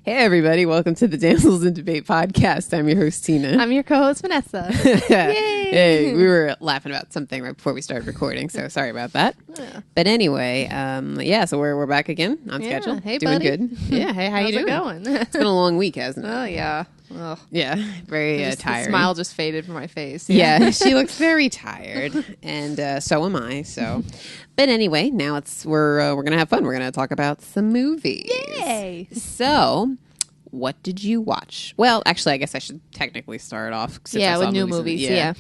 Hey, everybody. Welcome to the Damsels in Debate podcast. I'm your host, Tina. I'm your co-host, Vanessa. Yay! Hey, we were laughing about something right before we started recording, so sorry about that. Yeah. But anyway, so we're back again on schedule. Hey, doing buddy. good. Yeah, hey, how you doing? How's it going? It's been a long week, hasn't it? Oh, yeah. Ugh. Yeah, very The tired. smile just faded from my face. Yeah, she looks very tired, and so am I. So, but anyway, now we're gonna have fun. We're gonna talk about some movies. Yay! So, what did you watch? Well, actually, I guess I should technically start off. Since I saw with new movies. Yeah.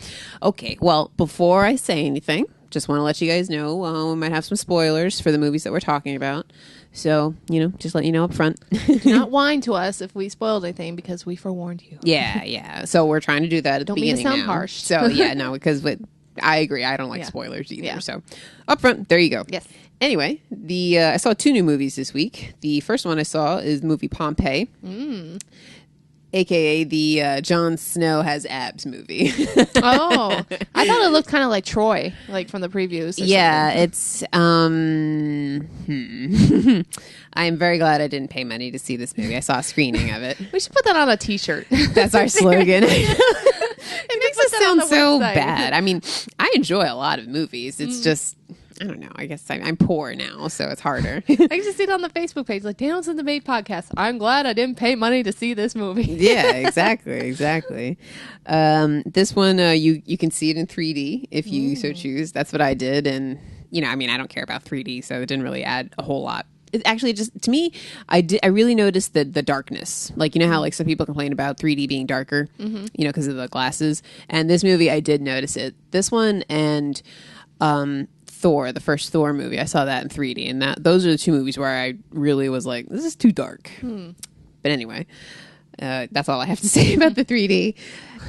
Okay. Well, before I say anything, just want to let you guys know we might have some spoilers for the movies that we're talking about. So, just let you know up front. Do not whine to us if we spoiled anything because we forewarned you. Yeah. So we're trying to do that at the beginning. Don't mean to sound now. harsh. So, yeah, no, because I agree. I don't like spoilers either. Yeah. So, up front, there you go. Yes. Anyway, I saw 2 new movies this week. The first one I saw is the movie Pompeii. AKA the Jon Snow has abs movie. Oh, I thought it looked kind of like Troy, like from the previews. Yeah, it's. I'm very glad I didn't pay money to see this movie. I saw a screening of it. We should put that on a T-shirt. That's our slogan. It makes us sound so website. bad. I mean, I enjoy a lot of movies. It's just. I don't know. I guess I'm poor now, so it's harder. I can just see it on the Facebook page, like Damsels in the Debate podcast. I'm glad I didn't pay money to see this movie. Yeah, exactly. This one, you can see it in 3D if you so choose. That's what I did, and I don't care about 3D, so it didn't really add a whole lot. It actually just to me, I really noticed the darkness. Like how like some people complain about 3D being darker, because of the glasses. And this movie, I did notice it. This one and Thor, the first Thor movie, I saw that in 3D, and those are the 2 movies where I really was like, this is too dark. But anyway, that's all I have to say about the 3D.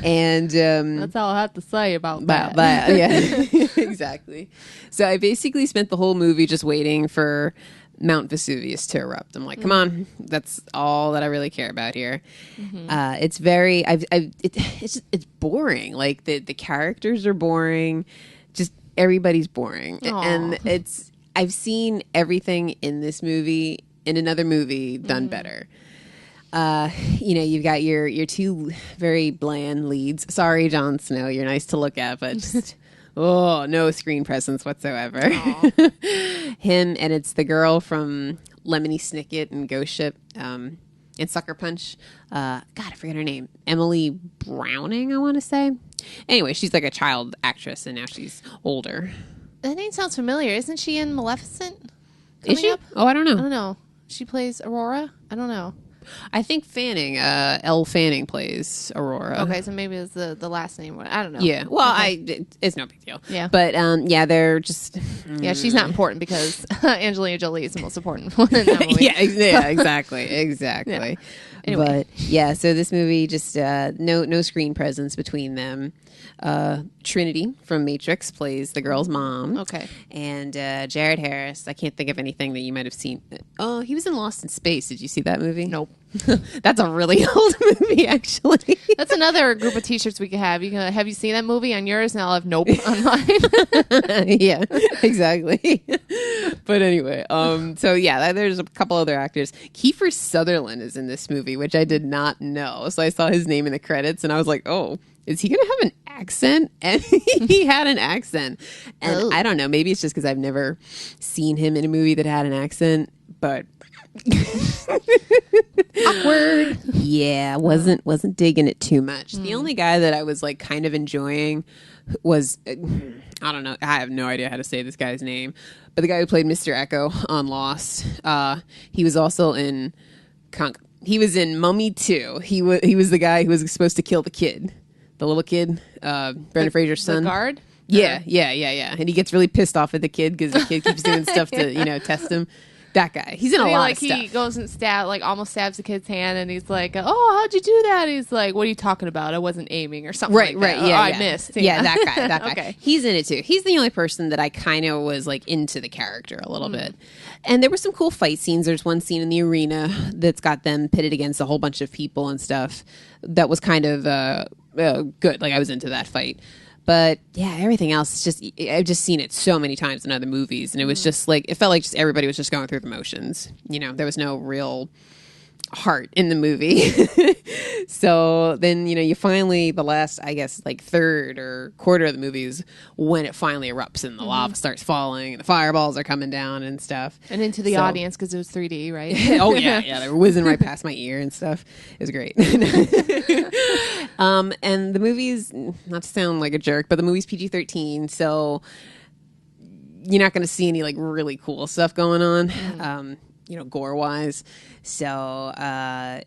And that's all I have to say about that. Yeah, exactly. So I basically spent the whole movie just waiting for Mount Vesuvius to erupt. I'm like, come on, that's all that I really care about here. It's very, it's boring. Like the characters are boring. Just everybody's boring. Aww. And I've seen everything in this movie in another movie done better. You've got your 2 very bland leads. Sorry, Jon Snow, you're nice to look at, but just no screen presence whatsoever. Him, and it's the girl from Lemony Snicket and Ghost Ship and Sucker Punch. God, I forget her name. Emily Browning, I want to say. Anyway, she's like a child actress, and now she's older. That name sounds familiar. Isn't she in Maleficent? Is she? Up? Oh, I don't know. I don't know. She plays Aurora? I don't know. I think Fanning, Elle Fanning plays Aurora. Okay, so maybe it's the last name. I don't know. Yeah, well, okay. It's no big deal. Yeah. But, they're just... Yeah, she's not important because Angelina Jolie is the most important one in that movie. yeah, exactly. Yeah. Anyway. But, so this movie, just no screen presence between them. Trinity from Matrix plays the girl's mom. Okay. And Jared Harris, I can't think of anything that you might have seen. Oh, he was in Lost in Space. Did you see that movie? Nope. That's a really old movie, actually. That's another group of T-shirts we could have. Have you seen that movie on yours? And I'll have nope on mine. Yeah, exactly. But anyway, there's a couple other actors. Kiefer Sutherland is in this movie, which I did not know. So I saw his name in the credits, and I was like, oh, is he going to have an accent? And he had an accent. And I don't know, maybe it's just because I've never seen him in a movie that had an accent, but... Awkward. Yeah, wasn't digging it too much. The only guy that I was like kind of enjoying was I don't know, I have no idea how to say this guy's name, but the guy who played Mr. Echo on Lost, he was also in he was in Mummy 2. He was the guy who was supposed to kill the little kid, Brendan Fraser's son. The guard? Yeah. And he gets really pissed off at the kid because the kid keeps doing stuff to test him. That guy. He's in a lot of stuff. He goes and almost stabs the kid's hand, and he's like, "Oh, how'd you do that?" He's like, "What are you talking about? I wasn't aiming or something." Right. Yeah, I missed. Yeah, that guy. Okay. He's in it too. He's the only person that I kind of was like into the character a little bit. And there were some cool fight scenes. There's one scene in the arena that's got them pitted against a whole bunch of people and stuff. That was kind of good. Like I was into that fight. But yeah, everything else is just, I've just seen it so many times in other movies. And it was just like, it felt like just everybody was just going through the motions. There was no real heart in the movie. So then, you finally, the last, I guess, like third or quarter of the movie is when it finally erupts and the lava starts falling and the fireballs are coming down and stuff. And into the audience because it was 3D, right? Oh, yeah. They were whizzing right past my ear and stuff. It was great. And the movie's, not to sound like a jerk, but the movie's PG-13, so you're not going to see any like really cool stuff going on, gore wise. So I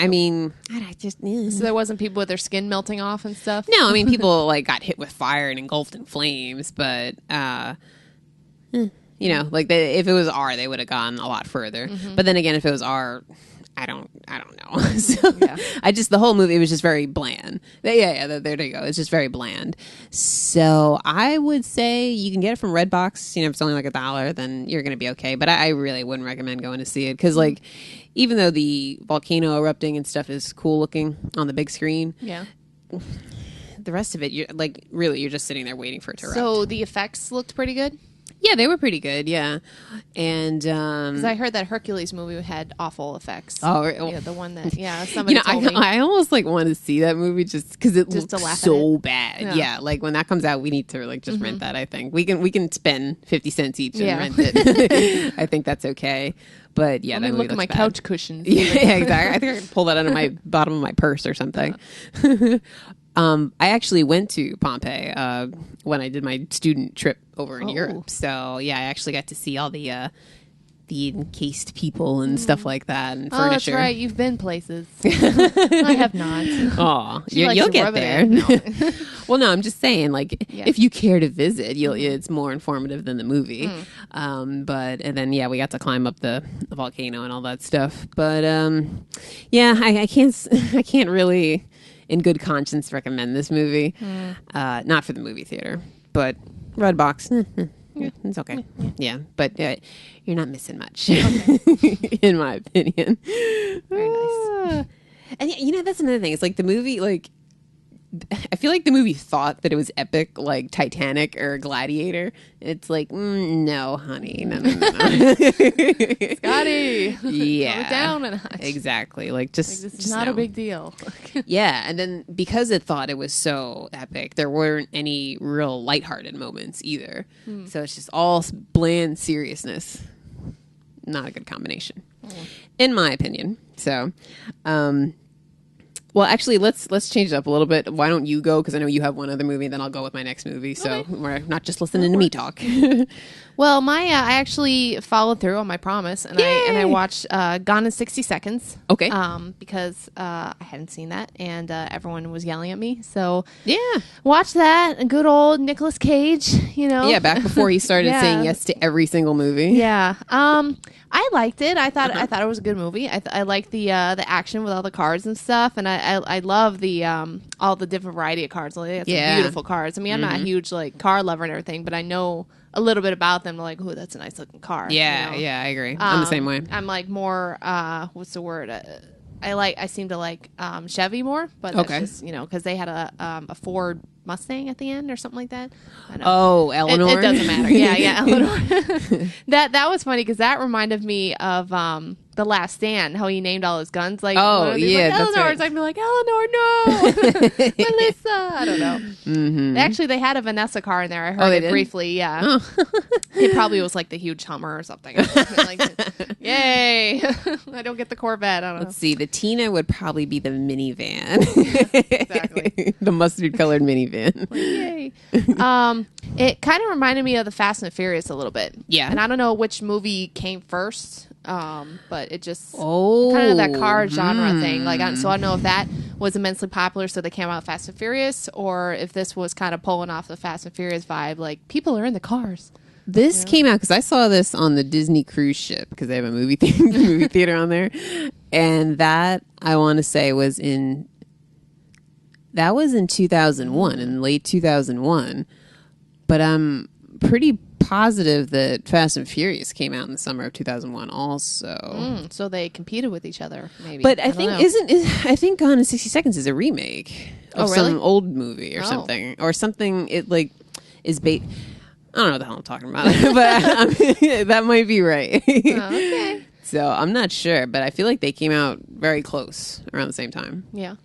mean, I just So there wasn't people with their skin melting off and stuff. no. I mean, people like got hit with fire and engulfed in flames, but like if it was R, they would have gone a lot further. But then again, if it was R, I don't know. So the whole movie was just very bland. Yeah. There you go. It's just very bland. So I would say you can get it from Redbox. If it's only like $1, then you're going to be okay. But I really wouldn't recommend going to see it because, like, even though the volcano erupting and stuff is cool looking on the big screen, the rest of it, you're just sitting there waiting for it to erupt. So the effects looked pretty good. Yeah, they were pretty good. Yeah, and because I heard that Hercules movie had awful effects. Oh, yeah, the one that somebody told me. I almost like want to see that movie just because it looks so bad. Yeah, like when that comes out, we need to like just rent that. I think we can spend 50 cents each and rent it. I think that's okay. But yeah, let me look at my couch cushions. Yeah, exactly. I think I can pull that out of my bottom of my purse or something. I actually went to Pompeii when I did my student trip over in Europe. So yeah, I actually got to see all the encased people and stuff like that and furniture. Oh, that's right. You've been places. I have not. Oh, you'll get there. No. Well, no, I'm just saying, like, if you care to visit, it's more informative than the movie. And then we got to climb up the volcano and all that stuff. But I can't really, in good conscience, recommend this movie. Not for the movie theater, but Redbox. It's okay. Yeah, but you're not missing much, in my opinion. Very nice. And that's another thing. It's like the movie, like I feel like the movie thought that it was epic, like Titanic or Gladiator. It's like, no, honey, no. Scotty, yeah, calm down a notch. Exactly. Like this is not a big deal. Yeah, and then because it thought it was so epic, there weren't any real lighthearted moments either. So it's just all bland seriousness. Not a good combination, in my opinion. So, well, actually, let's change it up a little bit. Why don't you go? Because I know you have one other movie, then I'll go with my next movie. So we're not just listening to me talk. Well, I actually followed through on my promise, and I watched Gone in 60 Seconds. Okay. Because I hadn't seen that, and everyone was yelling at me. So yeah, watch that. A good old Nicolas Cage. Yeah, back before he started saying yes to every single movie. Yeah. I liked it. I thought it was a good movie. I liked the action with all the cards and stuff, and I love the all the different variety of cards. Like, they have some beautiful cards. I mean, I'm not a huge like car lover and everything, but I know a little bit about them. Like, oh, that's a nice looking car. Yeah, yeah, I agree. I'm the same way. I'm like more what's the word? I seem to like Chevy more, but that's just because they had a Ford Mustang at the end or something like that. I know. Oh, Eleanor. It doesn't matter. Yeah, Eleanor. that was funny because that reminded me of The Last Stand. How he named all his guns. Like, yeah, like, that's right. I'd be like, Eleanor, no, Melissa. I don't know. Mm-hmm. Actually, they had a Vanessa car in there. I heard it briefly. Yeah, it probably was like the huge Hummer or something. Like, yay! I don't get the Corvette. I don't know. Let's see. The Tina would probably be the minivan. Exactly. The mustard colored minivan. Yay. It kind of reminded me of the Fast and Furious a little bit. Yeah. And I don't know which movie came first, but it just kind of that car genre thing. Like, so I don't know if that was immensely popular, so they came out Fast and Furious, or if this was kind of pulling off the Fast and Furious vibe. Like, people are in the cars. This came out because I saw this on the Disney cruise ship because they have a movie theater on there, and that I want to say was in 2001, in late 2001. But I'm pretty positive that Fast and Furious came out in the summer of 2001 also. So they competed with each other, maybe. But I think Gone in 60 Seconds is a remake of some old movie or something. Or something it like is I don't know what the hell I'm talking about. But that might be right. Okay. So I'm not sure, but I feel like they came out very close around the same time. Yeah.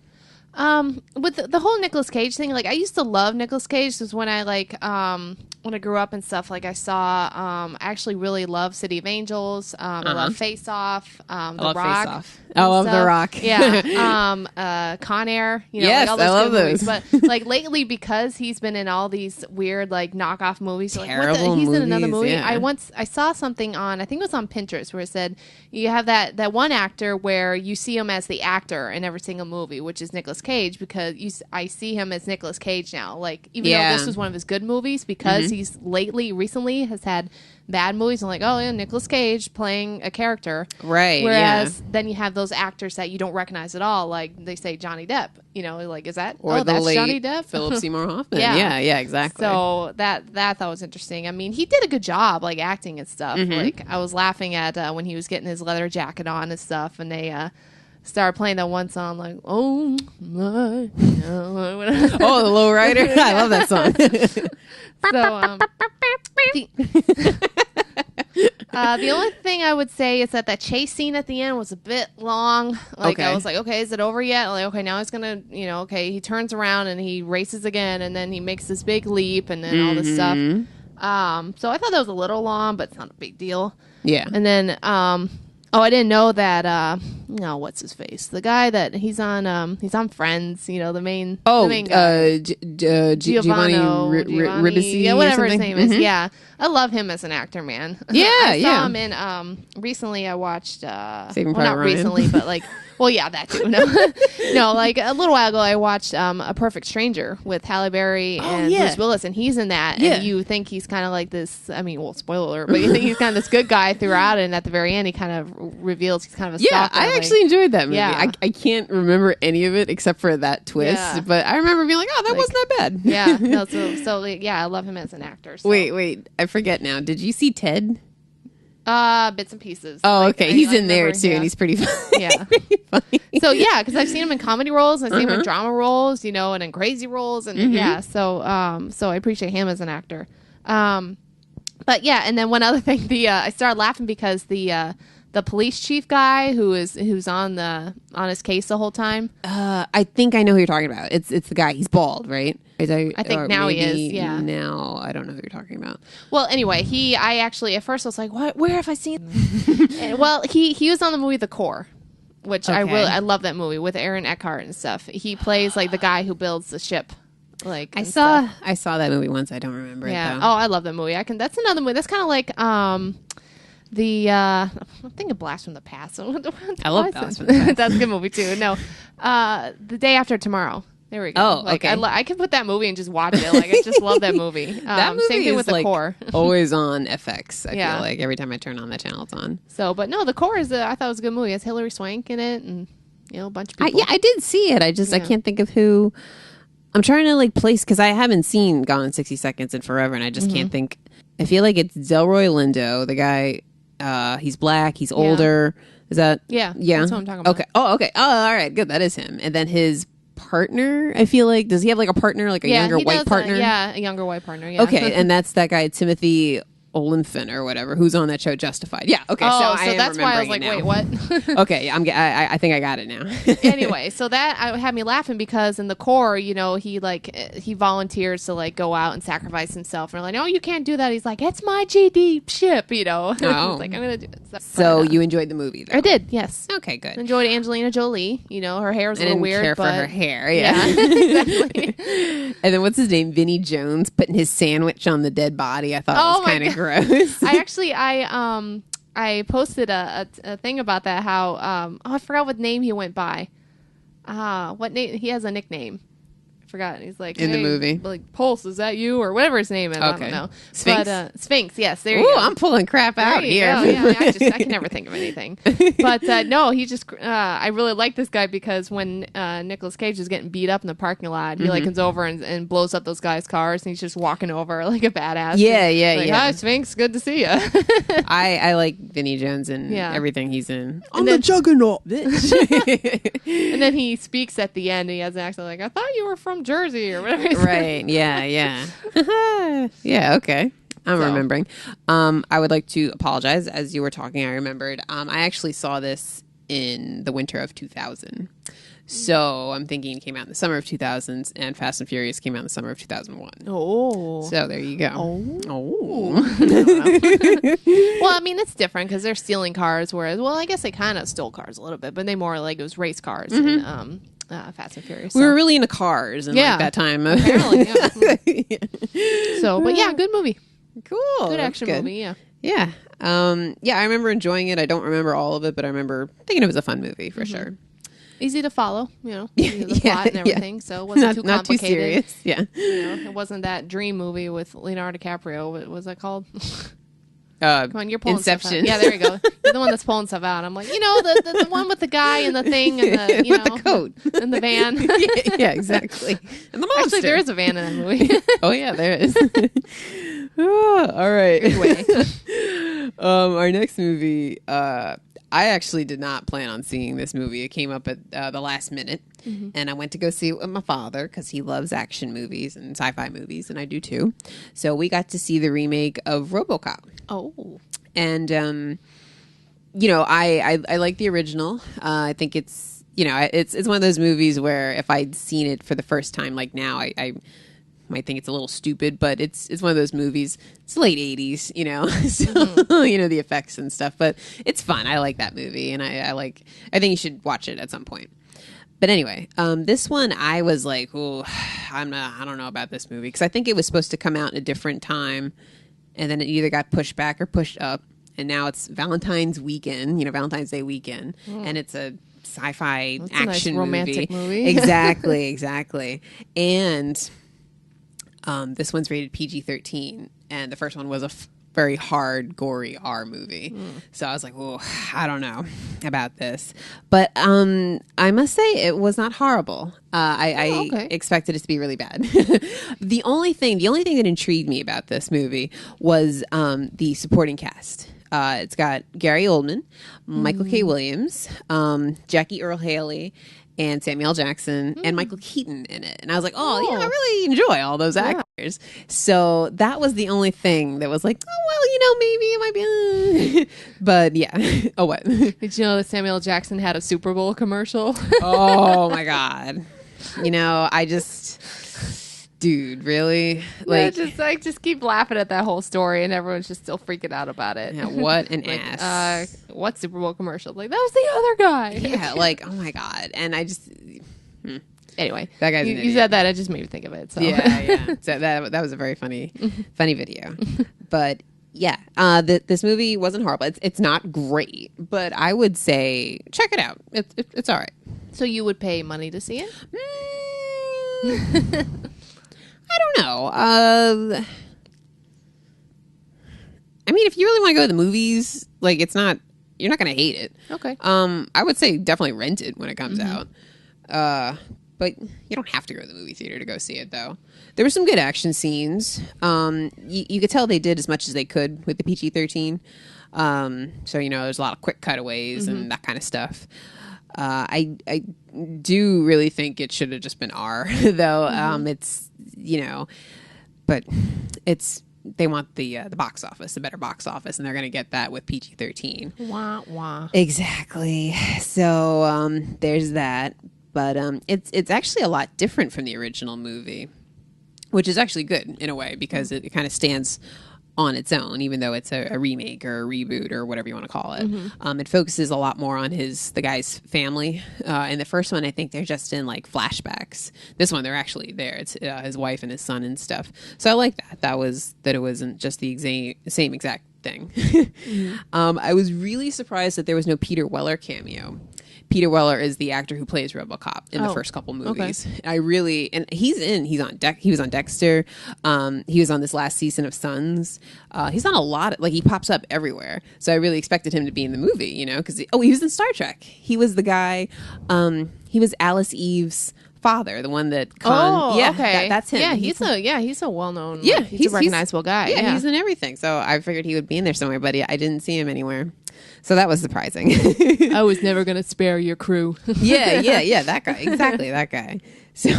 With the whole Nicolas Cage thing, like I used to love Nicolas Cage. This was when I when I grew up and stuff. Like I saw, I actually really love City of Angels. I love Face Off. The Rock. Face Off. I love The Rock. Yeah. Con Air. You know, yes, like all those I love those. movies. But like lately, because he's been in all these weird like knockoff movies, Terrible he's movies, in another movie. yeah. I saw something on, I think it was on Pinterest, where it said you have that one actor where you see him as the actor in every single movie, which is Nicolas Cage, because I see him as Nicolas Cage now. Like even though this was one of his good movies, because he's recently has had bad movies. I'm like, oh yeah, Nicolas Cage playing a character, right? Whereas then you have those actors that you don't recognize at all, like they say Johnny Depp. You know, like is that that's Johnny Depp? Philip Seymour Hoffman. yeah, exactly. So that I thought was interesting. I mean, he did a good job, like acting and stuff. Like I was laughing at when he was getting his leather jacket on and stuff, and they started playing that one song, like "Oh My." Oh, the Low Rider. I love that song. The only thing I would say is that chase scene at the end was a bit long. Like I was like, okay, is it over yet? Like, okay, now he's gonna, okay, he turns around and he races again, and then he makes this big leap, and then all this stuff. So I thought that was a little long, but it's not a big deal. Yeah. And then, I didn't know that. What's his face? The guy that he's on Friends. The main. Oh, the main guy. Giovanni Ribisi. Yeah, whatever his name is. Yeah, I love him as an actor, man. Yeah, I saw him in. Recently, I watched. Saving Private not Ryan. recently, but like. Well, yeah, that too. No, like a little while ago, I watched A Perfect Stranger with Halle Berry and Bruce Willis, and he's in that. Yeah. And you think he's kind of like this. I mean, well, spoiler alert, but you think he's kind of this good guy throughout, and at the very end, he kind of reveals he's kind of a stalker. I actually enjoyed that movie. Yeah. I can't remember any of it except for that twist, but I remember being like, oh, that wasn't that bad. Yeah, no, so I love him as an actor. So. Wait, I forget now. Did you see Ted? Bits and pieces. Oh, like, okay. He's in there too, and he's pretty funny. Yeah. Pretty funny. So yeah, because I've seen him in comedy roles, I've seen him in drama roles, and in crazy roles, and so I appreciate him as an actor. But yeah, and then one other thing, I started laughing because the police chief guy who's on his case the whole time. I think I know who you're talking about. It's the guy. He's bald, right? I think now he is. Yeah. Now I don't know who you're talking about. Well, anyway, I actually at first I was like, what? Where have I seen? Well, he was on the movie The Core, which I love that movie with Aaron Eckhart and stuff. He plays like the guy who builds the ship. Like I saw that movie once. I don't remember it though. Oh, I love that movie. That's another movie. That's kind of like I'm thinking Blast from the Past. I love Blast from the Past. That's a good movie too. No, The Day After Tomorrow. There we go. Oh, like, okay. I could put that movie and just watch it. Like I just love that movie. That movie same thing with The Core. Always on FX. I feel like every time I turn on that channel, it's on. So, but no, The Core I thought it was a good movie. It has Hilary Swank in it, and a bunch of people. I did see it. I can't think of who. I'm trying to place because I haven't seen Gone in 60 Seconds in forever, and I just can't think. I feel like it's Delroy Lindo, the guy. He's black. He's older. Is that? Yeah. That's what I'm talking about. Okay. Oh, okay. Oh, all right. Good. That is him. And then his partner, I feel like, does he have like a partner, like a younger white partner? A younger white partner. Yeah. Okay. And that's that guy, Timothy Olyphant or whatever, who's on that show Justified. Yeah. Okay. So that's why I was like, wait, what? Okay. I think I got it now. Anyway, so that had me laughing because in The Core, he volunteers to go out and sacrifice himself, and they're like, no, you can't do that. He's like, it's my GD ship, Oh. like I'm gonna do it. So you enjoyed the movie, though? I did. Yes. Okay. Good. Enjoyed Angelina Jolie. Her hair was a little weird. Care but for her hair. Yeah. Exactly. And then what's his name? Vinnie Jones putting his sandwich on the dead body. I thought was kind of gross. I posted a thing about that. How I forgot what name he went by. What name? He has a nickname. I forgot. He's like in the movie, like Pulse. Is that you or whatever his name is? Okay. I don't know. Sphinx. But Sphinx. Yes. There you go. I'm pulling crap out here. Yeah. I can never think of anything. But no, he just. I really like this guy because when Nicolas Cage is getting beat up in the parking lot, he comes over and blows up those guys' cars, and he's just walking over like a badass. Yeah. Hi, Sphinx. Good to see you. I like Vinnie Jones and everything he's in. I'm the juggernaut, bitch. And then he speaks at the end. And he has an accent like, I thought you were from Jersey or whatever. Right. Yeah. Yeah. Okay. I'm remembering. I would like to apologize. As you were talking, I remembered. I actually saw this in the winter of 2000. So I'm thinking it came out in the summer of 2000s, and Fast and Furious came out in the summer of 2001. Oh. So there you go. Oh. Well, I mean, it's different because they're stealing cars, whereas, well, I guess they kind of stole cars a little bit, but they more like it was race cars in Fast and Furious. We were really into cars in like that time. Apparently, yeah. So, but yeah, good movie. Cool. Good action movie, yeah. Yeah. I remember enjoying it. I don't remember all of it, but I remember thinking it was a fun movie for sure. Easy to follow, the plot and everything, so it wasn't too complicated. Not too serious, yeah. It wasn't that dream movie with Leonardo DiCaprio. What was that called? Come on, you're pulling Inception. Stuff out. Yeah, there you go. You're the one that's pulling stuff out. I'm like, the one with the guy and the thing and the with the coat and the van. yeah, exactly. And the monster. Actually, there is a van in that movie. Oh yeah, there is. All right. Anyway, our next movie. I actually did not plan on seeing this movie. It came up at the last minute, and I went to go see it with my father because he loves action movies and sci-fi movies, and I do too. So we got to see the remake of Robocop. Oh, and I like the original. I think it's it's one of those movies where if I'd seen it for the first time, like now, I might think it's a little stupid, but it's one of those movies. It's late 80s, so the effects and stuff, but it's fun. I like that movie, and I think you should watch it at some point. But anyway, this one I was like, oh, I don't know about this movie because I think it was supposed to come out in a different time, and then it either got pushed back or pushed up, and now it's Valentine's weekend, Valentine's Day weekend, and it's a sci-fi action nice romantic movie. Exactly, and. This one's rated PG-13, and the first one was a very hard, gory R movie. So I was like, oh, I don't know about this. But I must say it was not horrible. I expected it to be really bad. The only thing that intrigued me about this movie was the supporting cast. It's got Gary Oldman, Michael K. Williams, Jackie Earle Haley, and Samuel L. Jackson and Michael Keaton in it. And I was like, I really enjoy all those actors. So that was the only thing that was like, maybe it might be. But yeah. Oh, what? Did you know that Samuel L. Jackson had a Super Bowl commercial? Oh, my God. Dude, really? Like, just keep laughing at that whole story, and everyone's just still freaking out about it. Yeah, what an ass! What Super Bowl commercial? Like, that was the other guy. Yeah, like, oh my God! And I just anyway, that guy's you said that, it just made me think of it. So yeah. So that was a very funny video, but yeah, this movie wasn't horrible. It's not great, but I would say check it out. It's all right. So you would pay money to see it? I don't know. I mean, if you really want to go to the movies, like you're not going to hate it. Okay. I would say definitely rent it when it comes out. But you don't have to go to the movie theater to go see it, though. There were some good action scenes. You could tell they did as much as they could with the PG-13. So, there's a lot of quick cutaways and that kind of stuff. I do really think it should have just been R, though. It's but they want the box office, the better box office, and they're going to get that with PG-13. Wah wah. Exactly. So there's that, but it's actually a lot different from the original movie, which is actually good in a way because it kind of stands on its own, even though it's a remake or a reboot or whatever you want to call it. It focuses a lot more on the guy's family. In the first one, I think they're just in like flashbacks. This one, they're actually there. It's his wife and his son and stuff. So I like that. That it wasn't just the same exact thing. I was really surprised that there was no Peter Weller cameo. Peter Weller is the actor who plays Robocop in the first couple movies. Okay. He was on Dexter. He was on this last season of Sons. He's on a lot he pops up everywhere. So I really expected him to be in the movie, because he was in Star Trek. He was the guy, he was Alice Eve's father, the one that okay. That's him. Yeah, he's a well-known, he's a recognizable guy. Yeah, he's in everything. So I figured he would be in there somewhere, but I didn't see him anywhere. So that was surprising. I was never going to spare your crew. yeah, that guy. Exactly, that guy. So,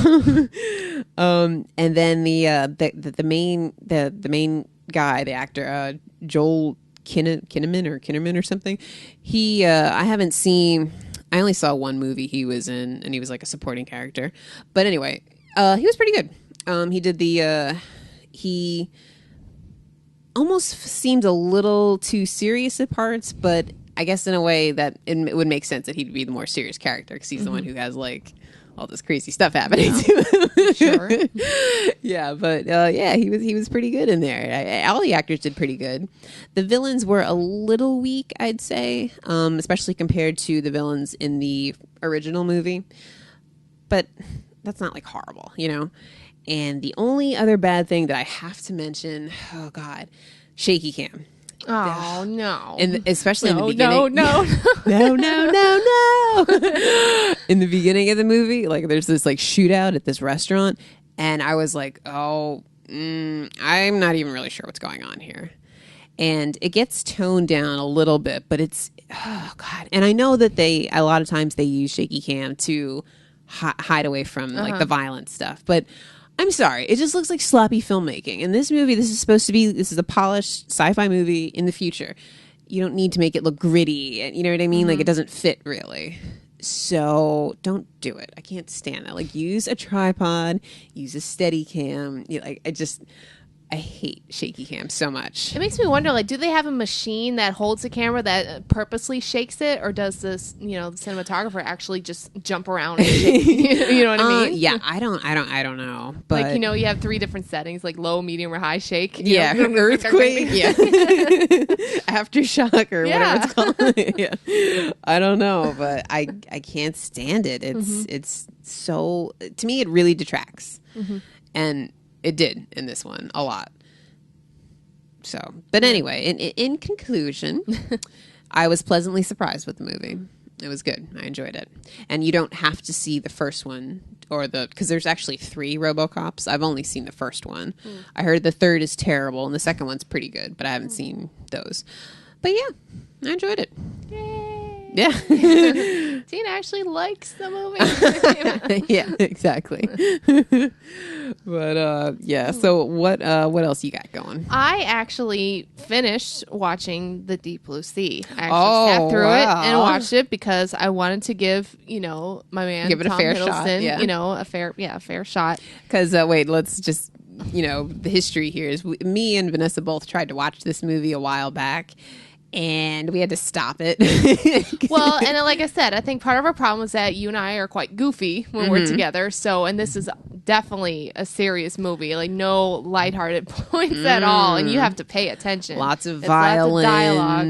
and then the main guy, the actor, Joel Kinnaman or something. He, I haven't seen. I only saw one movie he was in, and he was like a supporting character. But anyway, he was pretty good. He did he almost seemed a little too serious at parts, but I guess in a way that it would make sense that he'd be the more serious character because he's the one who has like all this crazy stuff happening to him. Sure. Yeah, but he was pretty good in there. All the actors did pretty good. The villains were a little weak, I'd say, especially compared to the villains in the original movie. But that's not like horrible, you know? And the only other bad thing that I have to mention, oh God, shaky cam. Oh no! And especially in the beginning. No. In the beginning of the movie, like there's this like shootout at this restaurant, and I was like, I'm not even really sure what's going on here. And it gets toned down a little bit, but it's oh God. And I know that a lot of times they use shaky cam to hide away from like the violent stuff, but I'm sorry. It just looks like sloppy filmmaking. In this movie, this is a polished sci-fi movie in the future. You don't need to make it look gritty. And you know what I mean? Like, it doesn't fit, really. So don't do it. I can't stand that. Like, use a tripod. Use a steady cam. I hate shaky cam so much. It makes me wonder, like, do they have a machine that holds the camera that purposely shakes it, or does this, the cinematographer actually just jump around and shake? You know what I mean? Yeah, I don't know. But like, you have 3 different settings, like low, medium, or high shake. Yeah, earthquake. Yeah, aftershock or whatever it's called. Yeah, I don't know, but I can't stand it. It's so, to me, it really detracts, and it did in this one a lot. So, but anyway, in conclusion, I was pleasantly surprised with the movie. It was good. I enjoyed it. And you don't have to see the first one because there's actually 3 Robocops. I've only seen the first one. I heard the third is terrible and the second one's pretty good, but I haven't seen those. But yeah, I enjoyed it. Yay. Yeah. Tina actually likes the movie. Yeah, exactly. But yeah, so what else you got going? I actually finished watching The Deep Blue Sea. I actually sat through it and watched it because I wanted to give, my man give it Tom a fair Hiddleston, shot. Yeah. a fair shot. Because wait, let's just the history here is me and Vanessa both tried to watch this movie a while back. And we had to stop it. Well, and like I said, I think part of our problem is that you and I are quite goofy when we're together. So, and this is definitely a serious movie, like no lighthearted points at all. And you have to pay attention. Lots of violence, dialogue,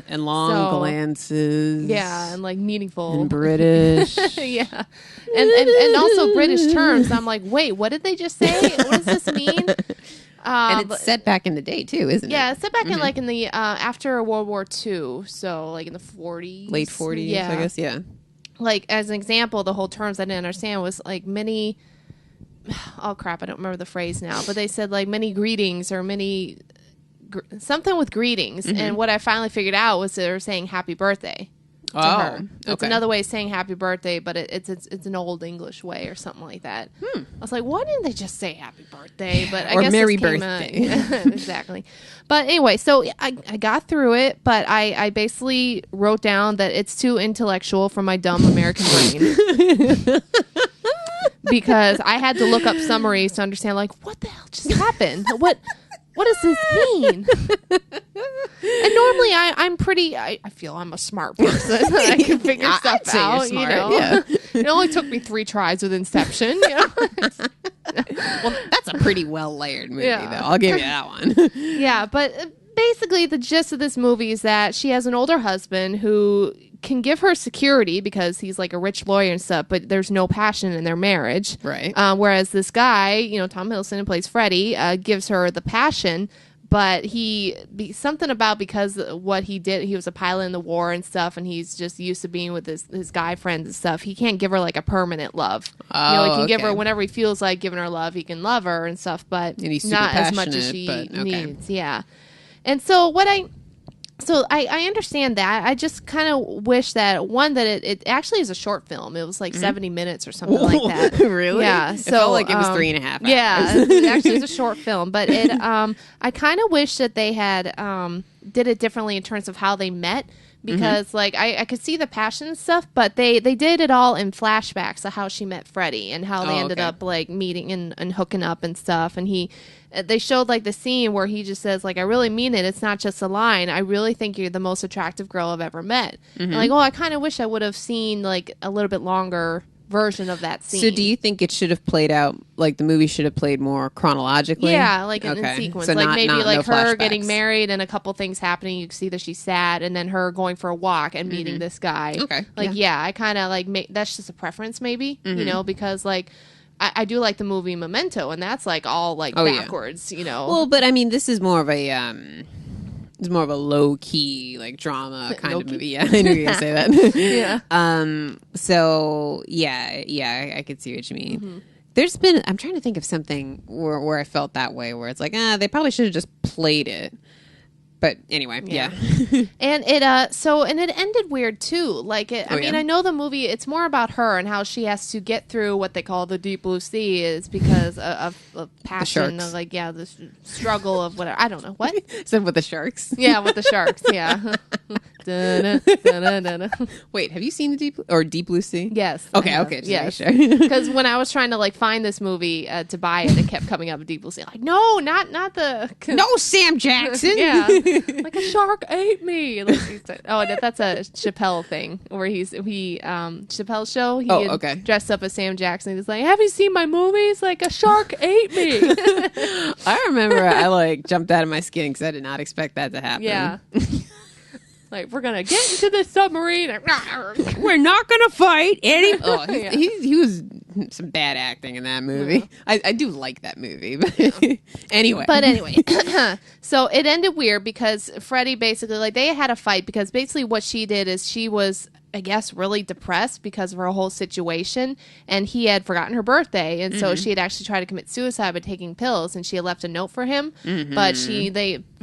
and long glances. Yeah, and like meaningful. And British. Yeah. And also British terms. I'm like, wait, what did they just say? What does this mean? And it's set back in the day too, isn't it? Yeah, it's set back in like in the after World War II, so like in the 40s, late 40s, yeah. I guess. Yeah. Like as an example, the whole terms I didn't understand was like many. Oh crap! I don't remember the phrase now, but they said like many greetings or many something with greetings, and what I finally figured out was they were saying happy birthday. To her. So it's another way of saying happy birthday, but it's an old English way or something like that. I was like, why didn't they just say happy birthday? But I guess merry birthday. Exactly. But anyway, so I got through it, but I basically wrote down that it's too intellectual for my dumb American brain. Because I had to look up summaries to understand, like, what the hell just happened? What does this mean? And normally I'm pretty, I feel I'm a smart person. I can figure stuff out, Yeah. It only took me 3 tries with Inception, Well, that's a pretty well layered movie, though. I'll give you that one. Yeah, but basically the gist of this movie is that she has an older husband who can give her security because he's like a rich lawyer and stuff, but there's no passion in their marriage. Right. Whereas this guy, Tom Hiddleston, who plays Freddie, gives her the passion, but something about because what he did, he was a pilot in the war and stuff, and he's just used to being with his guy friends and stuff. He can't give her like a permanent love. He can give her whenever he feels like giving her love, he can love her and stuff, but and he's not as much as she needs. Yeah. And so So I understand that. I just kind of wish that it actually is a short film. It was like 70 minutes or something like that. Really? Yeah. It So felt like it was 3.5 hours. Yeah, it actually is a short film, but it I kind of wish that they had did it differently in terms of how they met. Because like I could see the passion and stuff, but they did it all in flashbacks of how she met Freddie and how they ended up like meeting and hooking up and stuff. And they showed like the scene where he just says like, I really mean it. It's not just a line. I really think you're the most attractive girl I've ever met. And like, I kind of wish I would have seen like a little bit longer version of that scene. So do you think it should have played out, like the movie should have played more chronologically? Yeah, like in sequence. So like not, maybe not, like no her flashbacks. getting married and a couple things happening. You can see that she's sad, and then her going for a walk and meeting this guy. Okay. Like, yeah, I kind of like, that's just a preference maybe, you know, because like, I do like the movie Memento, and that's like all like backwards, you know. Well, but I mean, this is more of a... It's more of a low key, like drama kind of movie. Yeah, I knew you were gonna say that. Yeah. So yeah, I could see what you mean. There's been. I'm trying to think of something where I felt that way, where it's like, they probably should have just played it. But anyway, yeah. And it it ended weird too. Like I mean, I know the movie, it's more about her and how she has to get through what they call the deep blue sea is because of passion, sharks. like the struggle of whatever. I don't know what. So with the sharks. Yeah, with the sharks. Yeah. Wait, have you seen the Deep Blue Sea? Yes. Okay. Yes. Sure. Because when I was trying to like find this movie to buy it kept coming up Deep Blue Sea. Like, no, not the. No, Sam Jackson. Yeah. Like a shark ate me. Like he said, that's a Chappelle thing where Chappelle's show. He dressed up as Sam Jackson. He's like, have you seen my movies? Like a shark ate me. I remember I like jumped out of my skin because I did not expect that to happen. Yeah. Like, we're going to get into the submarine. We're not going to fight any. He was some bad acting in that movie. I do like that movie. But anyway. So it ended weird because Freddie basically, like, they had a fight because basically what she did is she was, I guess, really depressed because of her whole situation, and he had forgotten her birthday, and so she had actually tried to commit suicide by taking pills, and she had left a note for him, but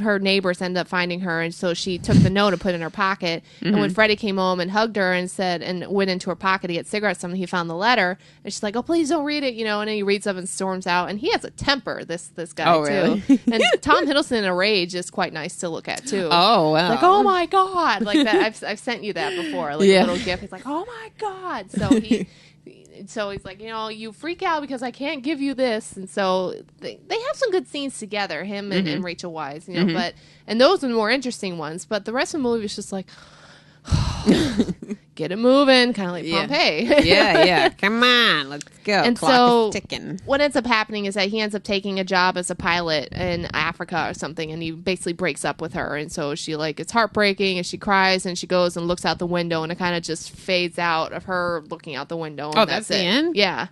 her neighbors ended up finding her, and so she took the note and put it in her pocket, and when Freddie came home and hugged her and went into her pocket to get cigarettes, he found the letter, and she's like, oh, please don't read it, you know, and then he reads up and storms out, and he has a temper, this guy, too. Really? And Tom Hiddleston in a rage is quite nice to look at, too. Oh, wow. Like, oh my God, like that, I've sent you that before, like, little gif. He's like, oh my God. So he's like, you know, you freak out because I can't give you this. And so they have some good scenes together, him and Rachel Weisz, you know, and those are the more interesting ones. But the rest of the movie is just like, get it moving, kind of like Pompeii. yeah. Come on, let's go. And Clock is ticking. What ends up happening is that he ends up taking a job as a pilot in Africa or something, and he basically breaks up with her. And so she, like, it's heartbreaking, and she cries, and she goes and looks out the window, and it kind of just fades out of her looking out the window. And that's the end? Yeah.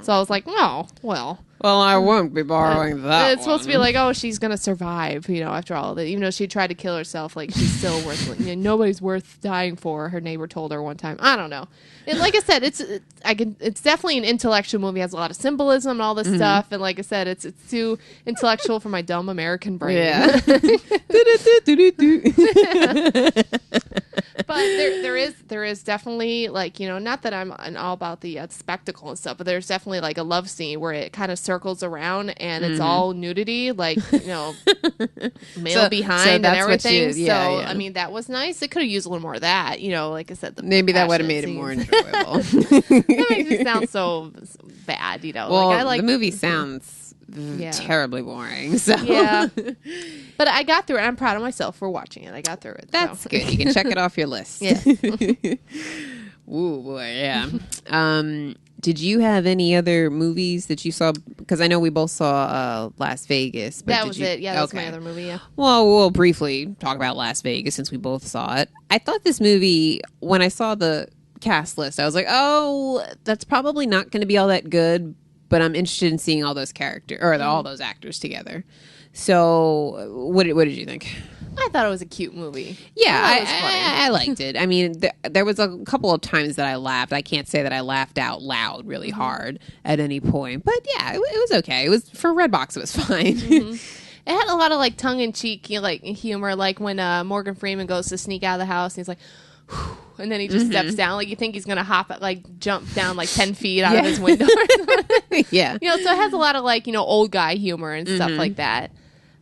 So I was like, oh, well. Well, I won't be borrowing that. It's supposed to be like, oh, she's gonna survive, you know, after all of it. Even though she tried to kill herself, like, she's still worth. You know, nobody's worth dying for. Her neighbor told her one time. I don't know. And like I said, it's definitely an intellectual movie. It has a lot of symbolism and all this stuff. And like I said, it's too intellectual for my dumb American brain. Yeah. But there is definitely, like, you know, not that I'm all about the spectacle and stuff, but there's definitely like a love scene where it kind of circles around and it's all nudity, like, you know, male behind and everything. I mean, that was nice. It could have used a little more of that, you know, like I said. Maybe that would have made it more enjoyable. That makes it sound so bad, you know. Well, like, I like the movie sounds terribly boring. So yeah, but I got through it. I'm proud of myself for watching it. I got through it. That's good. You can check it off your list. Yeah. Ooh boy, yeah. Did you have any other movies that you saw? Because I know we both saw Las Vegas. But that was it. Yeah, that was my other movie. Yeah. Well, we'll briefly talk about Las Vegas since we both saw it. I thought this movie, when I saw the cast list, I was like, oh, that's probably not going to be all that good. But I'm interested in seeing all those characters or all those actors together. So, what did you think? I thought it was a cute movie. Yeah, I liked it. I mean, there was a couple of times that I laughed. I can't say that I laughed out loud really hard at any point. But yeah, it was okay. It was for Redbox. It was fine. It had a lot of like tongue-in-cheek, like humor, like when Morgan Freeman goes to sneak out of the house and he's like, whew, and then he just steps down, like you think he's gonna jump down like 10 feet out of his window. Yeah, so it has a lot of like old guy humor and stuff like that.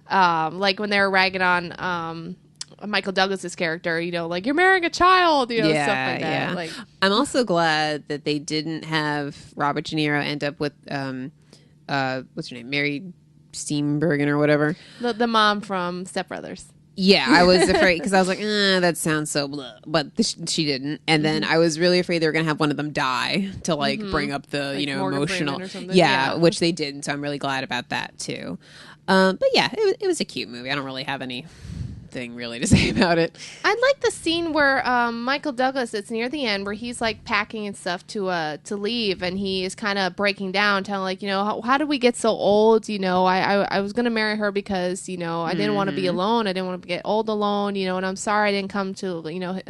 Like when they were ragging on Michael Douglas's character, like you're marrying a child, stuff like that. Yeah. Like, I'm also glad that they didn't have Robert De Niro end up with what's her name, Mary Steenburgen or whatever, the mom from Step Brothers. Yeah, I was afraid because I was like, that sounds so blah, but she didn't. And then I was really afraid they were going to have one of them die to like bring up the, like emotional. Yeah, which they didn't. So I'm really glad about that too. But yeah, it was a cute movie. I don't really have anything really to say about it. I like the scene where Michael Douglas, it's near the end, where he's like packing and stuff to leave, and he is kind of breaking down, telling like, how did we get so old? I was gonna marry her because I didn't want to be alone. I didn't want to get old alone. And I'm sorry I didn't come to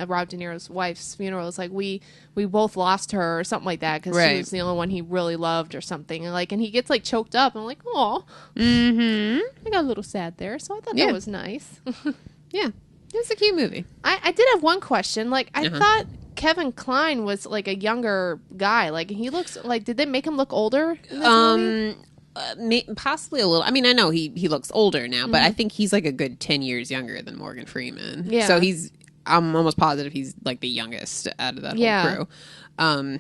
Rob De Niro's wife's funeral. It's like we both lost her or something like that because she was the only one he really loved or something. And he gets like choked up. I'm like, oh, I got a little sad there. So I thought that was nice. Yeah, it was a cute movie. I did have one question. Like, I thought Kevin Kline was like a younger guy. Like, he looks like, did they make him look older in this movie? Possibly a little. I mean, I know he looks older now, but I think he's like a good 10 years younger than Morgan Freeman. Yeah. So I'm almost positive he's like the youngest out of that whole crew.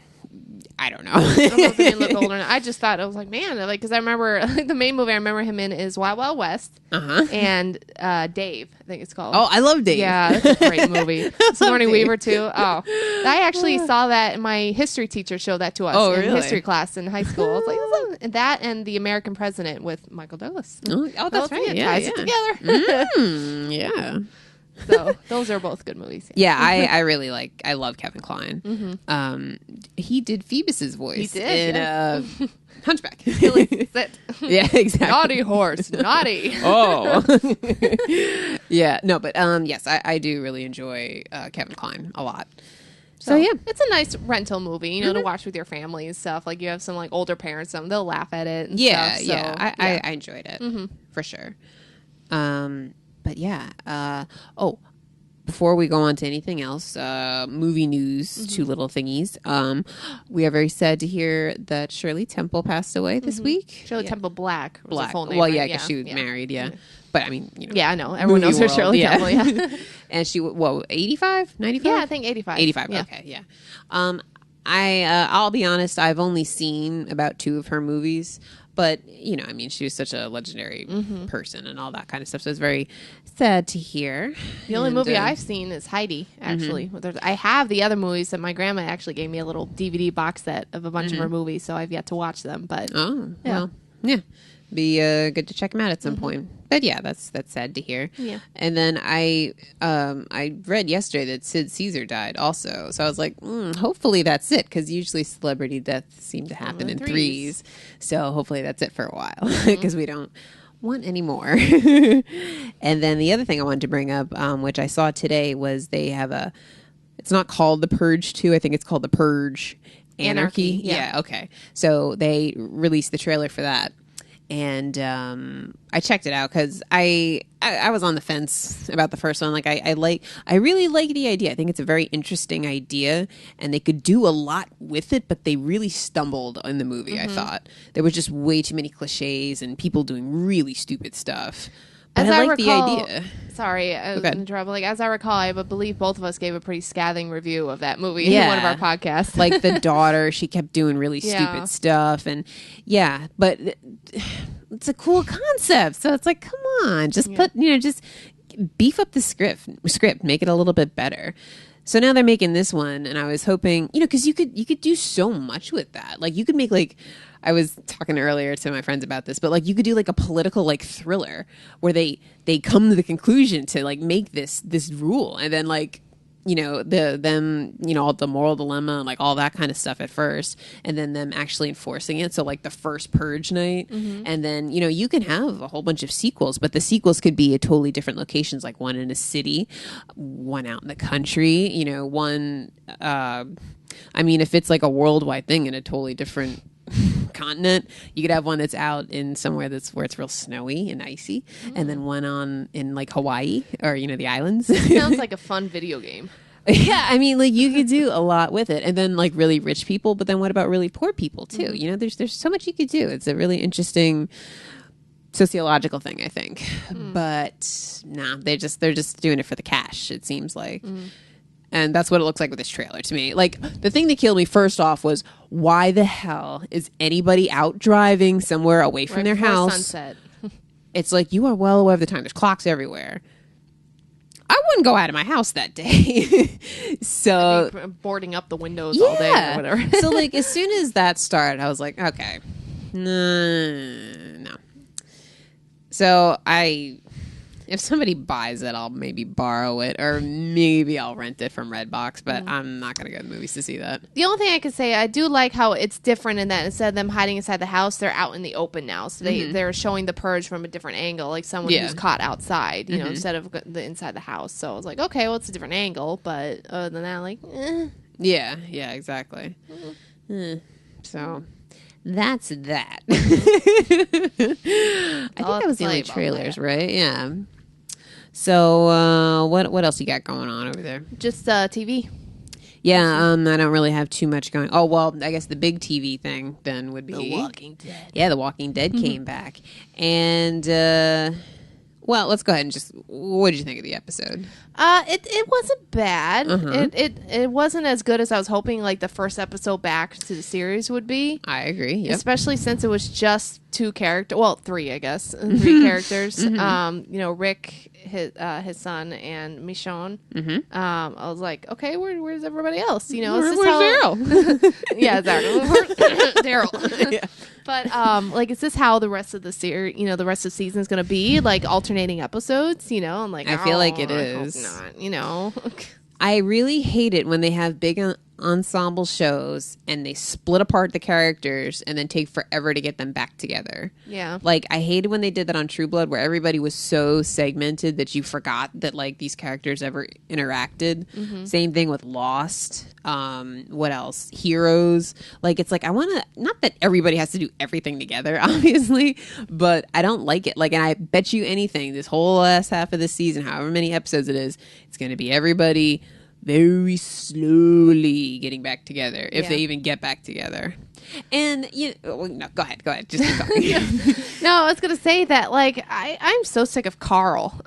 I don't know. I don't know if they look older. I just thought, I was like, man, like, because I remember the main movie I remember him in is Wild Wild West and Dave, I think it's called. Oh, I love Dave. Yeah, that's a great movie. Sigourney Weaver too. Oh, I actually saw that, and my history teacher showed that to us in history class in high school. I was like, that and The American President with Michael Douglas. Oh, that's right. Yeah, ties it together. Yeah. So those are both good movies. Yeah, I really I love Kevin Kline. He did Phoebus's voice in Hunchback. Yeah, exactly. Naughty horse, naughty. Oh. Yeah, no, but yes, I do really enjoy Kevin Kline a lot. So yeah, it's a nice rental movie, to watch with your family and stuff. Like you have some like older parents, they'll laugh at it. And stuff, so, I enjoyed it for sure. But yeah. Before we go on to anything else, movie news, two little thingies. We are very sad to hear that Shirley Temple passed away this week. Shirley Temple Black. Was her full name, well, right? yeah, because she was married. Yeah. But I mean, Yeah, I know. Everyone knows her Shirley Temple. Yeah. And she, 85, 95? Yeah, I think 85. 85. Yeah. Okay. Yeah. I'll be honest. I've only seen about 2 of her movies. But, I mean, she was such a legendary person and all that kind of stuff. So it's very sad to hear. The only movie I've seen is Heidi, actually. I have the other movies that my grandma actually gave me a little DVD box set of a bunch of her movies, so I've yet to watch them. But well, yeah. Be good to check them out at some point. But yeah, that's sad to hear. Yeah. And then I read yesterday that Sid Caesar died also. So I was like, hopefully that's it, because usually celebrity deaths seem to happen in threes. So hopefully that's it for a while, because we don't want any more. And then the other thing I wanted to bring up, which I saw today, was they have it's not called The Purge 2. I think it's called The Purge Anarchy. Yeah. Okay. So they released the trailer for that. And I checked it out because I was on the fence about the first one. Like I really like the idea. I think it's a very interesting idea, and they could do a lot with it. But they really stumbled in the movie. I thought there was just way too many cliches and people doing really stupid stuff. But I like the idea. Sorry, I was in trouble. Like, as I recall, I believe both of us gave a pretty scathing review of that movie in one of our podcasts. Like the daughter, she kept doing really stupid stuff, and but it's a cool concept. So it's like, come on, just put just beef up the script, make it a little bit better. So now they're making this one, and I was hoping, because you could do so much with that. Like you could make I was talking earlier to my friends about this, but like you could do like a political like thriller where they come to the conclusion to like make this rule, and then like all the moral dilemma and like all that kind of stuff at first, and then them actually enforcing it. So like the first purge night, and then you can have a whole bunch of sequels, but the sequels could be at totally different locations, like one in a city, one out in the country, one I mean, if it's like a worldwide thing in a totally different continent. You could have one that's out in somewhere where it's real snowy and icy, and then one in like Hawaii or the islands. Sounds like a fun video game. Yeah, I mean, like you could do a lot with it, and then like really rich people. But then what about really poor people too? There's so much you could do. It's a really interesting sociological thing, I think. But nah, they're just doing it for the cash. It seems like. And that's what it looks like with this trailer to me. Like, the thing that killed me first off was, why the hell is anybody out driving somewhere away from their house? Sunset. It's like, you are well aware of the time. There's clocks everywhere. I wouldn't go out of my house that day. So boarding up the windows all day or whatever. So, like, as soon as that started, I was like, okay. No. So, if somebody buys it, I'll maybe borrow it, or maybe I'll rent it from Redbox, but I'm not going to go to the movies to see that. The only thing I could say, I do like how it's different in that instead of them hiding inside the house, they're out in the open now. So they're showing the purge from a different angle, like someone who's caught outside, instead of the inside the house. So I was like, okay, well, it's a different angle, but other than that, like, Yeah, exactly. So that's that. I think that was the only trailers, right? Yeah. So, what else you got going on over there? Just TV. Yeah, I don't really have too much going. Oh, well, I guess the big TV thing then would be The Walking Dead. Yeah, The Walking Dead came back, and well, let's go ahead and what did you think of the episode? It wasn't bad. It wasn't as good as I was hoping. Like the first episode back to the series would be. I agree. Yep. Especially since it was just three, I guess, three characters. Rick, his son, and Michonne. I was like, okay, where's everybody else? Where's Daryl? Yeah, exactly. Daryl. Yeah. But is this how the rest of the series, the rest of the season is going to be? Like alternating episodes? I'm like, I feel like it I is. hope not. I really hate it when they have big ensemble shows and they split apart the characters and then take forever to get them back together. Yeah. Like, I hated when they did that on True Blood, where everybody was so segmented that you forgot that, like, these characters ever interacted. Same thing with Lost. What else? Heroes. Like, it's like, I want to, not that everybody has to do everything together, obviously, but I don't like it. Like, and I bet you anything, this whole last half of the season, however many episodes it is, it's going to be everybody very slowly getting back together, if they even get back together. And no, go ahead, just keep talking. No, I was gonna say that, like, I'm so sick of Carl.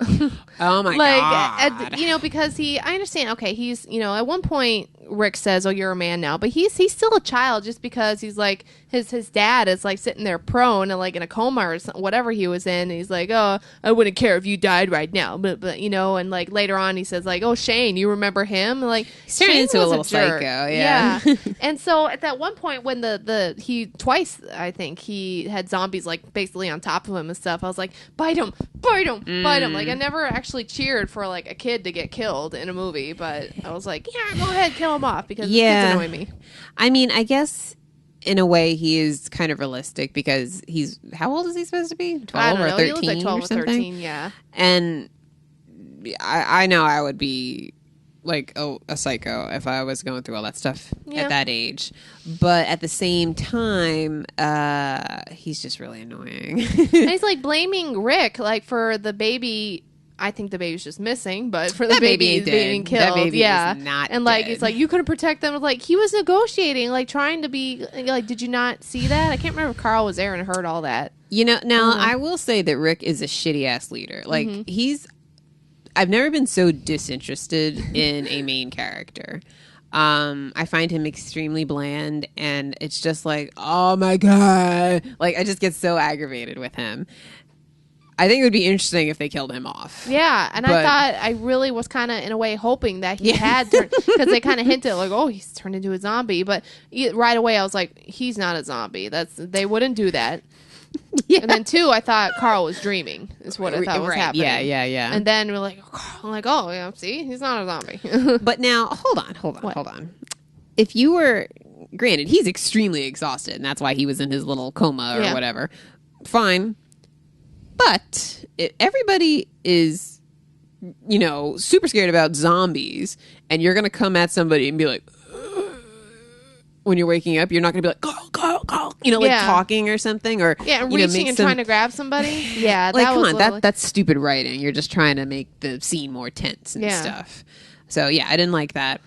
Oh my god! Because I understand. Okay, he's at one point Rick says, "Oh, you're a man now," but he's still a child just because he's like his dad is like sitting there prone and like in a coma or whatever he was in. And he's like, "Oh, I wouldn't care if you died right now," but and like later on he says like, "Oh, Shane, you remember him?" And, like, he's turned into a little psycho. Yeah. And so at that one point when he twice, I think, he had zombies like basically on top of him and stuff, I was like, bite him. Like, I never actually cheered for like a kid to get killed in a movie, but I was like, yeah, go ahead, kill him off, because kids annoy me. I mean, I guess in a way he is kind of realistic, because he's, how old is he supposed to be? 12 or 13? He looks like 12 or 13, yeah. And I know I would be like a psycho if I was going through all that stuff at that age, but at the same time, he's just really annoying. And he's like blaming Rick like for the baby. I think the baby's just missing, but for the baby being killed, that baby is not and like dead. It's like, you couldn't protect them. Like, he was negotiating, like trying to be like, did you not see that? I can't remember if Carl was there and heard all that. Now I will say that Rick is a shitty ass leader. Like I've never been so disinterested in a main character. I find him extremely bland, and it's just like, oh my god, like I just get so aggravated with him. I think it would be interesting if they killed him off. Yeah, and I really was kind of in a way hoping that he had, because they kind of hinted like, oh, he's turned into a zombie, but right away I was like, he's not a zombie. They wouldn't do that. Yeah. And then 2, I thought Carl was dreaming, is what I thought was happening. Yeah. And then we're like, I'm like, oh yeah, see, he's not a zombie. But now, hold on. If you were, granted, he's extremely exhausted, and that's why he was in his little coma or whatever. Fine. But if everybody is, super scared about zombies, and you're going to come at somebody and be like, when you're waking up, you're not going to be like, Carl, like talking or something, or and reaching and trying to grab somebody. Yeah, like that come on, that's stupid writing. You're just trying to make the scene more tense and stuff. So yeah, I didn't like that.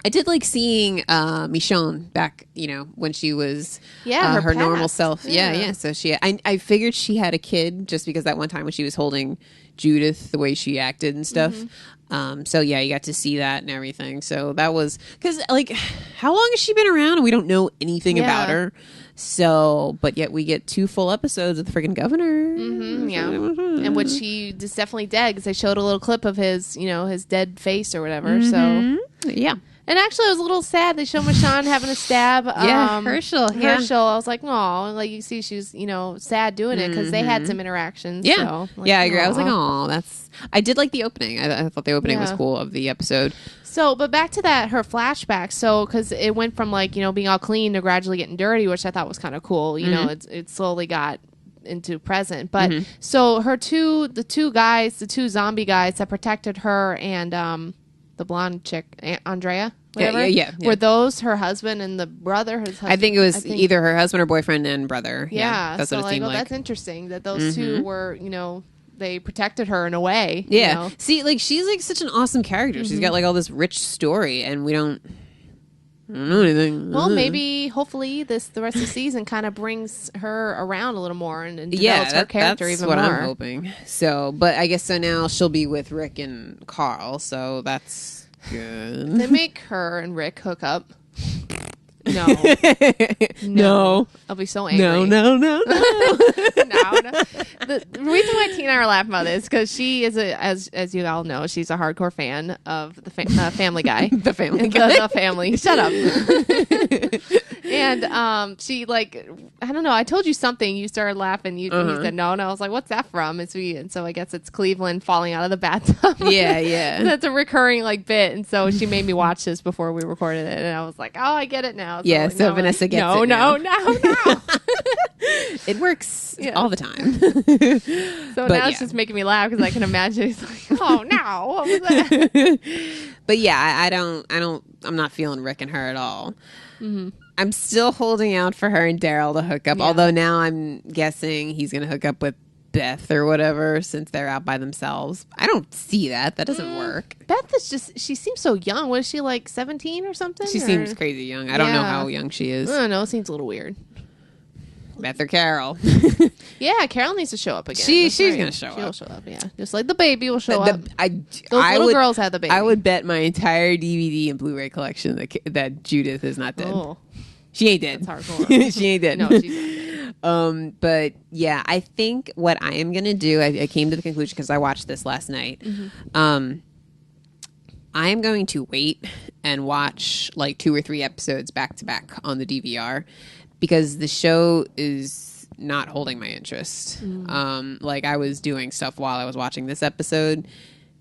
I did like seeing Michonne back, when she was her normal self. Yeah. So I figured she had a kid just because that one time when she was holding Judith, the way she acted and stuff. So yeah, you got to see that and everything. So that was because like, how long has she been around? And we don't know anything about her. So, but yet we get 2 full episodes of the freaking governor. And which he is definitely dead because they showed a little clip of his, his dead face or whatever. So yeah. And actually, I was a little sad. They showed Michonne having a stab. Herschel. Herschel. I was like, oh, like you see, she's sad doing it because they had some interactions. Yeah, so, like, I agree. I was like, oh, that's. I did like the opening. I thought the opening was cool of the episode. So, but back to that, her flashback. So, because it went from like being all clean to gradually getting dirty, which I thought was kind of cool. You know, it slowly got into present. But so the two zombie guys that protected her and the blonde chick, Andrea. Whatever. Yeah. Were those her husband and the brother? His husband? I think it was either her husband or boyfriend and brother. Yeah, that's what it seemed like. That's interesting that those two were, they protected her in a way. Yeah. See, like she's like such an awesome character. She's got like all this rich story, and we don't know anything. Well, maybe, hopefully, the rest of the season kind of brings her around a little more and develops her character even more. That's what I'm hoping. So, but I guess so now she'll be with Rick and Carl, so that's good. They make her and Rick hook up. No. I'll be so angry. No. No. The reason why Tina and I are laughing about this because she is as you all know, she's a hardcore fan of the Family Guy. The Family Guy. The family. Shut up. And she like, I don't know. I told you something. You started laughing. You said no, and I was like, "What's that from?" And so I guess it's Cleveland falling out of the bathtub. Yeah. That's a recurring like bit. And so she made me watch this before we recorded it, and I was like, "Oh, I get it now." Yeah. So Vanessa gets it. No. It works all the time. So now it's just making me laugh because I can imagine it's like, oh no, what was that? But yeah, I'm not feeling Rick and her at all. I'm still holding out for her and Daryl to hook up, although now I'm guessing he's going to hook up with Beth or whatever since they're out by themselves. I don't see that. That doesn't work. Beth is just, she seems so young. Was she like 17 or something? She seems crazy young. I don't know how young she is. I don't know. It seems a little weird. Beth or Carol. Yeah, Carol needs to show up again. She's going to show up. She'll show up, yeah. Just like the baby will show up. Those little girls had the baby. I would bet my entire DVD and Blu-ray collection that Judith is not dead. Oh. She ain't dead. That's hardcore. She ain't dead. No, she's not dead. But yeah, I think what I am going to do, I came to the conclusion because I watched this last night. I am going to wait and watch like 2 or 3 episodes back to back on the DVR because the show is not holding my interest. Like I was doing stuff while I was watching this episode,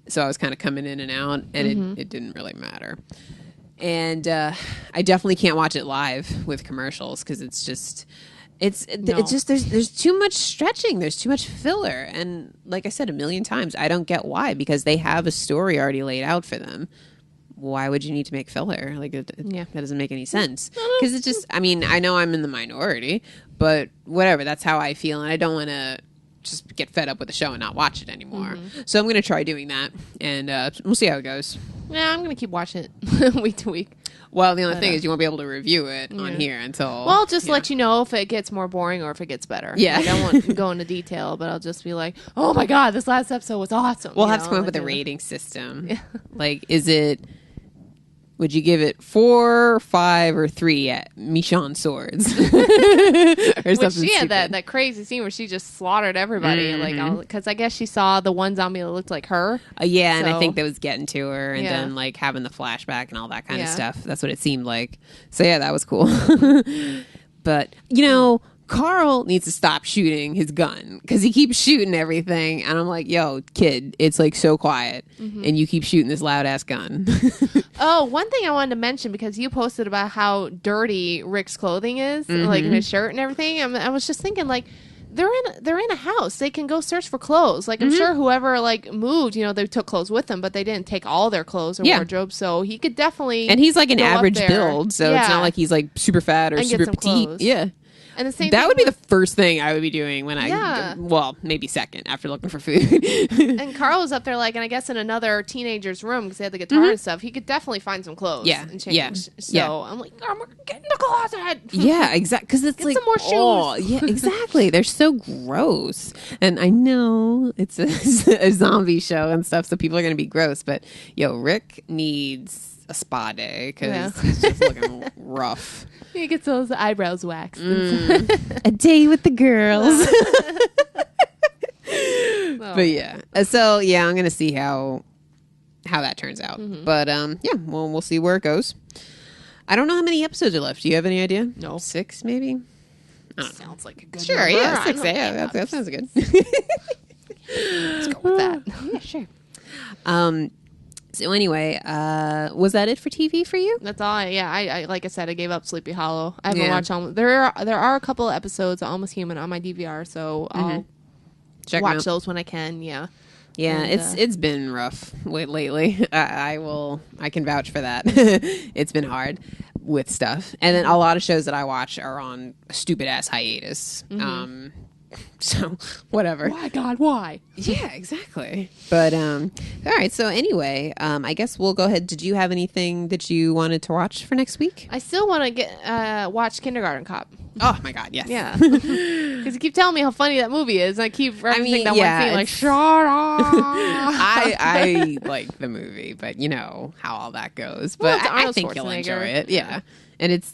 so I was kind of coming in and out, and it didn't really matter. And I definitely can't watch it live with commercials because it's just there's too much stretching, there's too much filler, and like I said a million times, I don't get why, because they have a story already laid out for them. Why would you need to make filler? Like that doesn't make any sense, because it's just, I mean, I know I'm in the minority, but whatever, that's how I feel, and I don't want to just get fed up with the show and not watch it anymore. So I'm going to try doing that, and we'll see how it goes. Yeah, I'm going to keep watching it week to week. Well, the only thing is you won't be able to review it on here until... Well, I'll just let you know if it gets more boring or if it gets better. Yeah. Like, I won't go into detail, but I'll just be like, oh my God, this last episode was awesome. We'll have to come up with a rating system. Yeah. Like, is it... Would you give it 4, 5, or 3 at Michonne swords? Or which she had that crazy scene where she just slaughtered everybody, like, because I guess she saw the one zombie that looked like her. And I think that was getting to her, and then like having the flashback and all that kind of stuff. That's what it seemed like. So yeah, that was cool. But Carl needs to stop shooting his gun because he keeps shooting everything, and I'm like, yo, kid, it's like so quiet, and you keep shooting this loud ass gun. Oh, one thing I wanted to mention, because you posted about how dirty Rick's clothing is, like his shirt and everything. I was just thinking, like, they're in a house. They can go search for clothes. Like, I'm sure whoever like moved, they took clothes with them, but they didn't take all their clothes or wardrobe. So he could definitely. And he's like an average build, so it's not like he's like super fat or super petite. Yeah. And the same that thing would be the first thing I would be doing when maybe second after looking for food. And Carl was up there, like, and I guess in another teenager's room because they had the guitar and stuff. He could definitely find some clothes and change. So I'm like, I'm get in the closet. Yeah, exactly. Because it's get like some more shoes. Yeah, exactly. They're so gross, and I know it's a zombie show and stuff, so people are going to be gross. But Rick needs a spa day because he's just looking rough. He gets those eyebrows waxed. A day with the girls. But so I'm gonna see how that turns out. But we'll see where it goes. I don't know how many episodes are left. Do you have any idea? No. 6 maybe. Sounds like a good sure number. Yeah, 6. Yeah, that sounds good. Let's go with that. Yeah, sure. So anyway, was that it for TV for you? That's all. I like I said, I gave up Sleepy Hollow. I haven't watched almost. There are a couple of episodes of Almost Human on my DVR, so I'll watch those when I can. Yeah. Yeah, and, it's been rough lately. I can vouch for that. It's been hard with stuff, and then a lot of shows that I watch are on a stupid ass hiatus. So whatever. Why, God, why? Yeah, exactly. But all right. So anyway, I guess we'll go ahead. Did you have anything that you wanted to watch for next week? I still want to get watch Kindergarten Cop. Oh my God, yes. Yeah. Because you keep telling me how funny that movie is. And I keep referencing that one thing like, shut up. I like the movie, but you know how all that goes. But I think you'll enjoy it. Yeah. And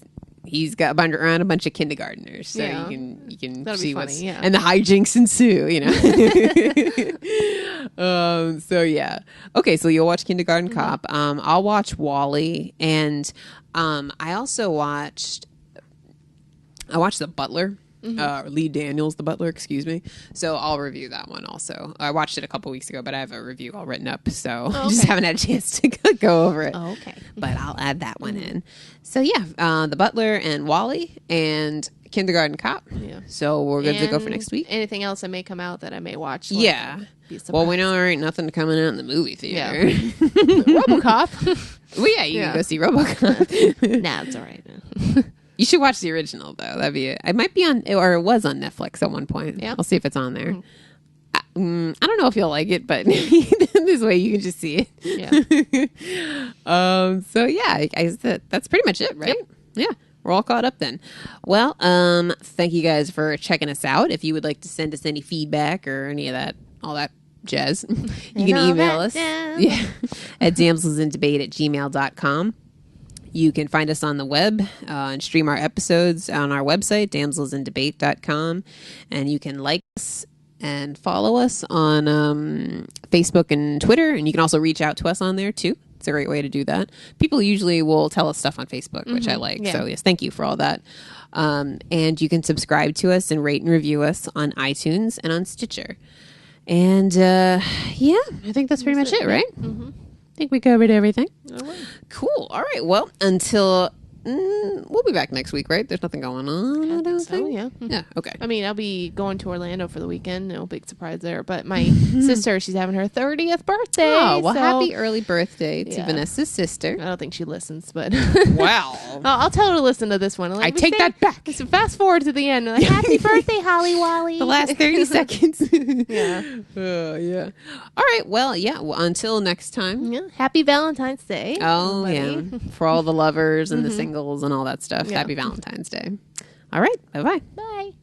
he's got around a bunch of kindergartners, so you can see what's and the hijinks ensue, So yeah, okay. So you'll watch Kindergarten Cop. I'll watch Wall-E, and I also watched The Butler. Lee Daniels, The Butler, excuse me. So I'll review that one also. I watched it a couple weeks ago, but I have a review all written up, so I just haven't had a chance to go over it. Oh, okay. But I'll add that one in. So yeah, The Butler and Wall-E and Kindergarten Cop. Yeah. So we're good to go for next week. Anything else that may come out that I may watch? Well, we know there ain't nothing coming out in the movie theater. Yeah. Robocop. Well, you can go see Robocop. Nah, it's all right. You should watch the original, though. That'd be it. It might be on, or it was on Netflix at one point. Yeah. I'll see if it's on there. I don't know if you'll like it, but this way you can just see it. Yeah. So yeah, that's pretty much it, right? Yep. Yeah. We're all caught up then. Well, thank you guys for checking us out. If you would like to send us any feedback or any of that, all that jazz, you can email us at damselsindebate@gmail.com. You can find us on the web and stream our episodes on our website, damselsindebate.com. And you can like us and follow us on Facebook and Twitter. And you can also reach out to us on there, too. It's a great way to do that. People usually will tell us stuff on Facebook, which I like. Yeah. So, yes, thank you for all that. And you can subscribe to us and rate and review us on iTunes and on Stitcher. And, I think that's pretty much it, right? Mm-hmm. I think we covered everything. All right. Cool. All right. Well, until we'll be back next week, right? There's nothing going on. I don't think. Yeah. Yeah. Okay. I mean, I'll be going to Orlando for the weekend. No big surprise there. But my sister, she's having her 30th birthday. Oh, well, happy early birthday to Vanessa's sister. I don't think she listens, but wow. I'll tell her to listen to this one. I take that back. So fast forward to the end. Like, happy birthday, Holly Wally. The last 30 seconds. Yeah. Yeah. All right. Well, yeah. Well, until next time. Yeah. Happy Valentine's Day. Oh, everybody. Yeah. For all the lovers and the singles and all that stuff. Yeah. Happy Valentine's Day. All right. Bye-bye. Bye.